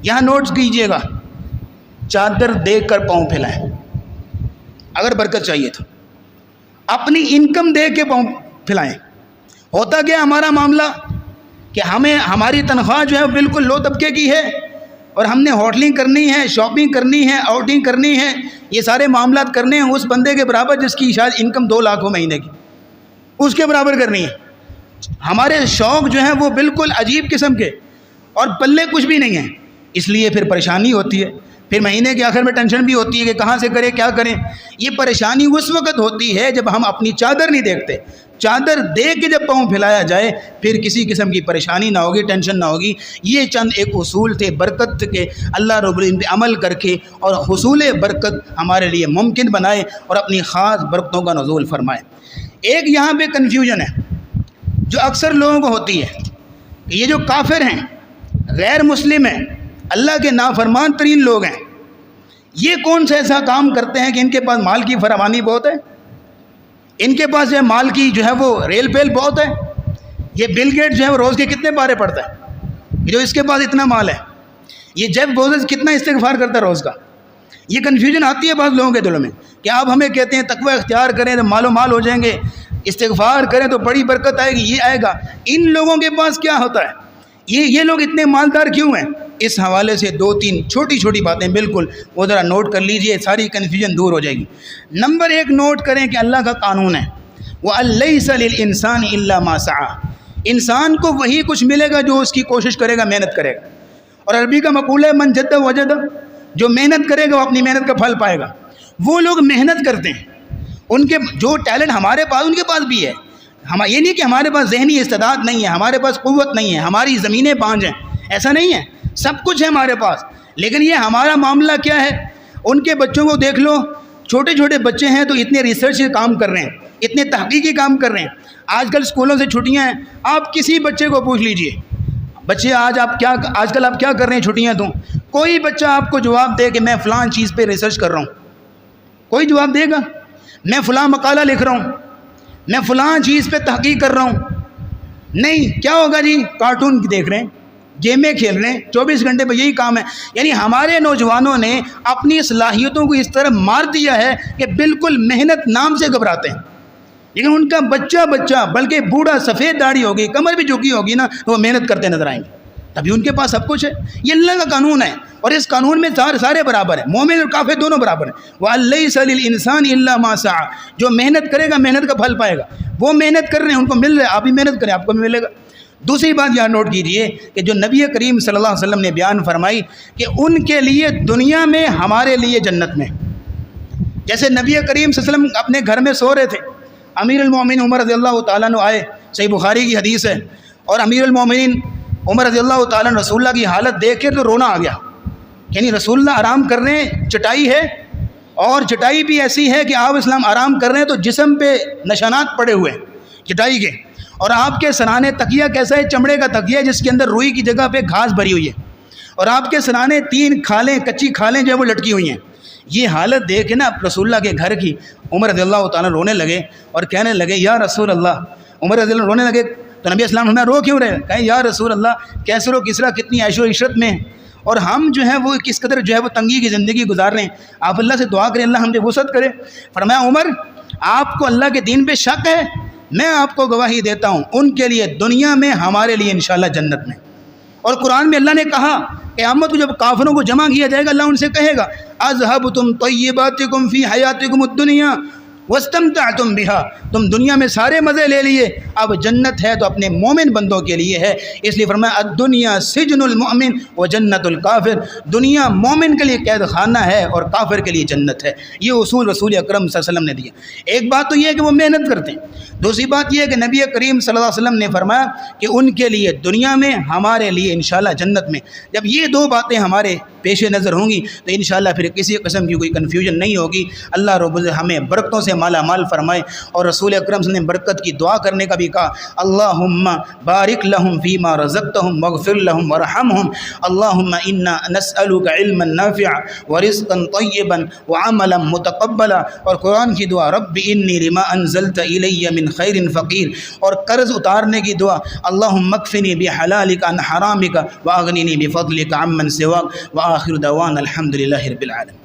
یہاں نوٹ کیجیے گا، چادر دیکھ کر پاؤں پھیلائیں۔ اگر برکت چاہیے تو اپنی انکم دیکھ کے پاؤں پھیلائیں۔ ہوتا کیا ہمارا معاملہ کہ ہماری تنخواہ جو ہے بالکل لو طبقے کی ہے، اور ہم نے ہوٹلنگ کرنی ہے، شاپنگ کرنی ہے، آؤٹنگ کرنی ہے، یہ سارے معاملات کرنے ہیں اس بندے کے برابر جس کی شاید انکم 2 لاکھ ہو مہینے کی، اس کے برابر کرنی ہے۔ ہمارے شوق جو ہیں وہ بالکل عجیب قسم کے، اور پلے کچھ بھی نہیں ہیں، اس لیے پھر پریشانی ہوتی ہے، پھر مہینے کے آخر میں ٹینشن بھی ہوتی ہے کہ کہاں سے کریں کیا کریں۔ یہ پریشانی اس وقت ہوتی ہے جب ہم اپنی چادر نہیں دیکھتے، چادر دیکھ کے جب پاؤں پھیلایا جائے پھر کسی قسم کی پریشانی نہ ہوگی، ٹینشن نہ ہوگی۔ یہ چند ایک اصول تھے برکت کے، اللہ رب العزت پہ عمل کر کے اور حصول برکت ہمارے لیے ممکن بنائے اور اپنی خاص برکتوں کا نزول فرمائے۔ ایک یہاں پہ کنفیوژن ہے جو اکثر لوگوں کو ہوتی ہے کہ یہ جو کافر ہیں، غیر مسلم ہیں، اللہ کے نافرمان ترین لوگ ہیں، یہ کون سا ایسا کام کرتے ہیں کہ ان کے پاس مال کی فراوانی بہت ہے، ان کے پاس جو ہے مال کی جو ہے وہ ریل پیل بہت ہے، یہ بل گیٹ جو ہے وہ روز کے کتنے پارے پڑھتا ہے جو اس کے پاس اتنا مال ہے؟ یہ جیف بوزز کتنا استغفار کرتا ہے روز کا؟ یہ کنفیوژن آتی ہے بعض لوگوں کے دلوں میں کہ آپ ہمیں کہتے ہیں تقوی اختیار کریں تو مال و مال ہو جائیں گے، استغفار کریں تو بڑی برکت آئے گی، یہ آئے گا۔ ان لوگوں کے پاس کیا ہوتا ہے؟ یہ لوگ اتنے مالدار کیوں ہیں؟ اس حوالے سے 2-3 چھوٹی چھوٹی باتیں بالکل وہ ذرا نوٹ کر لیجئے، ساری کنفیوژن دور ہو جائے گی۔ نمبر 1 نوٹ کریں کہ اللہ کا قانون ہے وَأَلَّيْسَ لِلْإِنسَانِ إِلَّا مَا سَعَى، انسان کو وہی کچھ ملے گا جو اس کی کوشش کرے گا، محنت کرے گا۔ اور عربی کا مقولہ ہے من جد وجد، جو محنت کرے گا وہ اپنی محنت کا پھل پائے گا۔ وہ لوگ محنت کرتے ہیں، ان کے جو ٹیلنٹ ہمارے پاس ان کے پاس بھی ہے۔ یہ نہیں کہ ہمارے پاس ذہنی استعداد نہیں ہے، ہمارے پاس قوت نہیں ہے، ہماری زمینیں پانچ ہیں، ایسا نہیں ہے، سب کچھ ہے ہمارے پاس۔ لیکن یہ ہمارا معاملہ کیا ہے؟ ان کے بچوں کو دیکھ لو، چھوٹے چھوٹے بچے ہیں تو اتنے ریسرچ کے کام کر رہے ہیں، اتنے تحقیقی کام کر رہے ہیں۔ آج کل اسکولوں سے چھٹیاں ہیں، آپ کسی بچے کو پوچھ لیجئے بچے آج کل آپ کیا کر رہے ہیں چھٹیاں؟ تو کوئی بچہ آپ کو جواب دے کہ میں فلاں چیز پہ ریسرچ کر رہا ہوں؟ کوئی جواب دے گا؟ میں فلاں مقالہ لکھ رہا ہوں، میں فلاں چیز پہ تحقیق کر رہا ہوں؟ نہیں۔ کیا ہوگا جی؟ کارٹون دیکھ رہے ہیں، گیمیں کھیل رہے ہیں، 24 گھنٹے پہ یہی کام ہے۔ یعنی ہمارے نوجوانوں نے اپنی صلاحیتوں کو اس طرح مار دیا ہے کہ بالکل محنت نام سے گھبراتے ہیں۔ لیکن ان کا بچہ بلکہ بوڑھا سفید داڑھی ہوگی، کمر بھی جھکی ہوگی نا، تو وہ محنت کرتے نظر آئیں گے، تبھی ان کے پاس سب کچھ ہے۔ یہ اللہ کا قانون ہے، اور اس قانون میں سارے برابر ہیں، مومن اور کافر دونوں برابر ہیں۔ وَأَلَّيْسَ لِلْإِنسَانِ إِلَّا مَا سَعَى، جو محنت کرے گا محنت کا پھل پائے گا۔ وہ محنت کر رہے ہیں، ان کو مل رہا ہے، آپ بھی محنت کریں، آپ کو بھی ملے گا۔ دوسری بات یہاں نوٹ کیجئے کہ جو نبی کریم صلی اللہ علیہ وسلم نے بیان فرمائی کہ ان کے لیے دنیا میں، ہمارے لیے جنت میں۔ جیسے نبی کریم صلی اللہ علیہ وسلم اپنے گھر میں سو رہے تھے، امیر المومنین عمر رضی اللہ تعالیٰ عنہ آئے، صحیح بخاری کی حدیث ہے، اور امیر المومنین عمر رضی اللہ تعالیٰ عنہ رسول اللہ کی حالت دیکھ کے تو رونا آ گیا۔ یعنی رسول اللہ آرام کر رہے ہیں، چٹائی ہے، اور چٹائی بھی ایسی ہے کہ آپ اسلام آرام کر رہے ہیں تو جسم پہ نشانات پڑے ہوئے ہیں چٹائی کے، اور آپ کے سرانے تکیہ کیسا ہے؟ چمڑے کا تکیہ ہے جس کے اندر روئی کی جگہ پہ گھاس بھری ہوئی ہے، اور آپ کے سرانے 3 کھالیں، کچی کھالیں جو ہے وہ لٹکی ہوئی ہیں۔ یہ حالت دیکھ کے نا رسول اللہ کے گھر کی عمر رضی اللہ تعالیٰ رونے لگے اور کہنے لگے یا رسول اللہ، عمر رضی اللہ رونے لگے تو نبی اسلام ہمیں رو کیوں رہے؟ کہیں یا رسول اللہ کیسر و کسرا کتنی عیش و عشرت میں ہیں، اور ہم جو ہے وہ کس قدر جو ہے وہ تنگی کی زندگی گزار رہے ہیں، آپ اللہ سے دعا کریں اللہ ہم پہ وسعت کرے۔ فرمایا عمر آپ کو اللہ کے دین پہ شک ہے، میں آپ کو گواہی دیتا ہوں ان کے لیے دنیا میں، ہمارے لیے انشاءاللہ جنت میں۔ اور قرآن میں اللہ نے کہا قیامت کو جب کافروں کو جمع کیا جائے گا، اللہ ان سے کہے گا اذهبتم طیباتکم فی حیاتکم الدنیا واستمتعتم بها، تم دنیا میں سارے مزے لے لیے، اب جنت ہے تو اپنے مومن بندوں کے لیے ہے۔ اس لیے فرمایا الدنیا سجن المؤمن وجنت الکافر، دنیا مومن کے لیے قید خانہ ہے اور کافر کے لیے جنت ہے۔ یہ اصول رسول اکرم صلی اللہ علیہ وسلم نے دیا۔ ایک بات تو یہ ہے کہ وہ محنت کرتے ہیں، دوسری بات یہ ہے کہ نبی کریم صلی اللہ علیہ وسلم نے فرمایا کہ ان کے لیے دنیا میں، ہمارے لیے انشاءاللہ جنت میں۔ جب یہ 2 باتیں ہمارے پیش نظر ہوں گی تو انشاءاللہ پھر کسی قسم کی کوئی کنفیوژن نہیں ہوگی۔ اللہ رب العزت ہمیں برکتوں سے مالا مال فرمائے، اور رسول اکرم صلی اللہ علیہ وسلم نے برکت کی دعا کرنے کا بھی کہا اللہم بارک لہم فیما رزقتہم واغفر لہم ورحمہم، اللہم انا نسألک علما نافعا ورزقا طیبا وعملا متقبلا، اور قرآن کی دعا رب انی لما انزلت الی من خیر فقیر، اور قرض اتارنے کی دعا اللہم اکفنی بحلالک عن حرامک واغننی بفضلک عمن سواک، وآخر دعوانا الحمدللہ رب العالمین۔